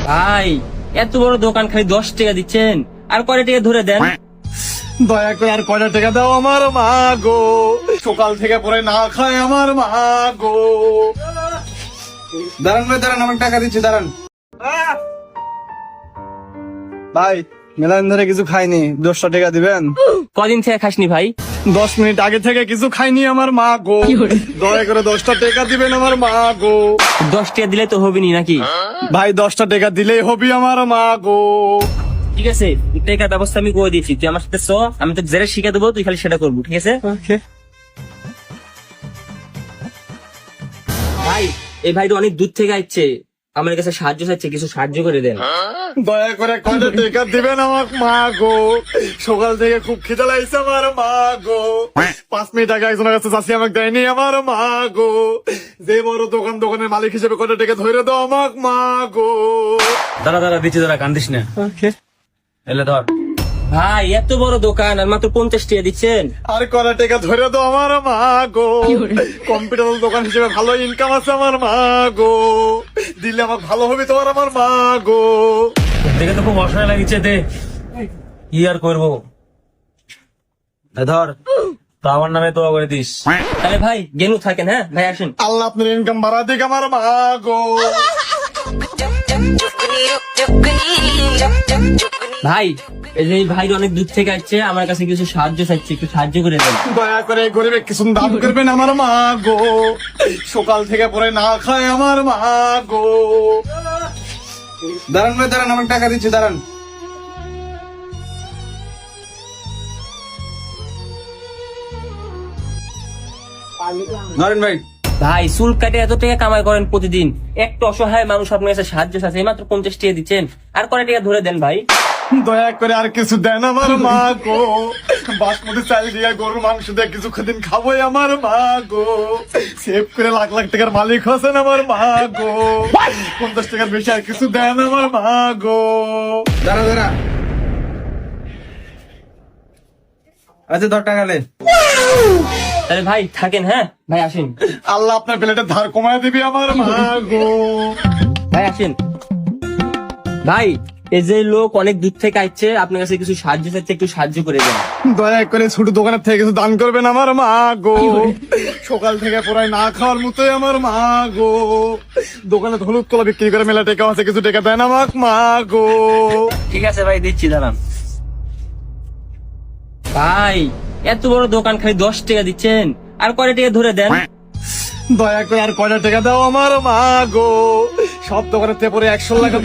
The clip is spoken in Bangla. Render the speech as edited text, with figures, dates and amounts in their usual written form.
ভাই এত বড় দোকান খালি 10 টাকা দিচ্ছেন, আর কয়টা টাকা ধরে দেন। দয়া করে আর কয়টা টাকা দাও আমার মা গো, সকাল থেকে পরে না খায় আমার মা গো। দাঁড়ান ভাই দাঁড়ান, আমার টাকা দিচ্ছি দাঁড়ান। ভাই মেলাদিন ধরে কিছু খাইনি, 10টা টাকা দিবেন? কদিন থেকে খাসনি ভাই? 10 মিনিট আগে থেকে কিছু খাইনি আমার মা গো, দয়া করে 10টা টাকা দিবেন আমার মা গো। 10 টাকা দিলে তো হবে নি নাকি? ভাই 10টা টাকা দিলেই হবি আমার মা গো। ঠিক আছে, টাকার ব্যবস্থা আমি করে দিয়েছি, তুই আমার সাথে চ, আমি তো জেরে শিখে দেবো, তুই খালি সেটা করবো, ঠিক আছে? ভাই এই ভাই তো অনেক দূর থেকে আসছে, আমার কাছে সাহায্য চাইছে, কিছু সাহায্য করে দেন। দয়া করে কয়টা টাকা দিবেন আমার মা গো, সকাল থেকে খুব খিদে লাগছে আমার মা গো। 5 মিনিট আগে একজনের কাছে চাষি আমাকে দেয়নি আমার মা গো। যে বড় দোকানের মালিক হিসেবে কয়টা টাকা ধরে দাও আমার মা গো। দাঁড়া দাঁড়া দিচ্ছি, দাঁড়া কান্দিস না, এলে ধর। ভাই এত বড় দোকান আর মাত্র 50 টাকা দিচ্ছেন। আর কয়টা টাকা ধরে দাও আমার মা গো। কম্পিউটার দোকান হিসেবে ভালো ইনকাম আছে আমার মা গো, দিলে আমার ভালো হবে তোমার আমার মা গো। দেখে তো খুব অসহায় লাগিছে, দে কি আর করবো, ধর তো আমার নামে তো করে দিস। তাহলে ভাই গেনু থাকেন, হ্যাঁ ভাই আসেন। আল্লাহ আপনার ইনকাম বাড়া দিক আমার মা গো। ভাই এই যে এই ভাই অনেক দূর থেকে আসছে, আমার কাছে কিছু সাহায্য চাইছে, একটু সাহায্য করে দেন। দয়া করে গরিবে কিছু দান করবেন আমার মা গো, সকাল থেকে পরে না খায় আমার মা গো। দাঁড়ান ভাই দাঁড়ান, আমার টাকা দিচ্ছি দাঁড়ান। ধরেন ভাই। ভাই চুল কাটে এত টাকা কামাই করেন প্রতিদিন, একটা অসহায় মানুষ আপনার কাছে সাহায্য চাইছে, মাত্র 50 টাকা দিচ্ছেন, আর কয়টা টাকা ধরে দেন ভাই। দয়া করে আর কিছু দেন আমার মা গো, বাসমতি চাল দিয়ে গরুর মাংস দিয়ে কিছু দিন খাবো আমার মা গো। সেভ করে লাখ লাখ টাকার মালিক হচ্ছেন আমার মা গো, 50 টাকার বেশি আর কিছু দেন আমার মা গো। দাঁড়া দাঁড়া, আচ্ছা ধর টাকা নে। তাহলে ভাই থাকেন, হ্যাঁ ভাই আসেন। আল্লাহ আপনার প্লেটের ধার কমায় দিবি আমার মা গো। ভাই আসেন। ভাই এই যে লোক অনেক দূর থেকে আসছে, আপনার কাছে কিছু সাহায্য চাইছে, একটু সাহায্য করে দেন। দয়া করে ছোট দোকানের থেকে কিছু দান করবেন আমার মা গো, সকাল থেকে পুরাই না খাওয়ার মতোই আমার মা গো। দোকানে হলুদ কলা বিক্রি করে মেলা টাকা আছে, কিছু টাকা দেন আমার মা গো। ঠিক আছে ভাই দিচ্ছি, দাঁড়ান। ভাই এত বড় দোকান খালি 10 টাকা দিচ্ছেন, আর কয়টা টাকা ধরে দেন। দয়া করে আর কয়টা টাকা দাও আমার মা গো, সব দোকানের থেকে পরে 100 লাখ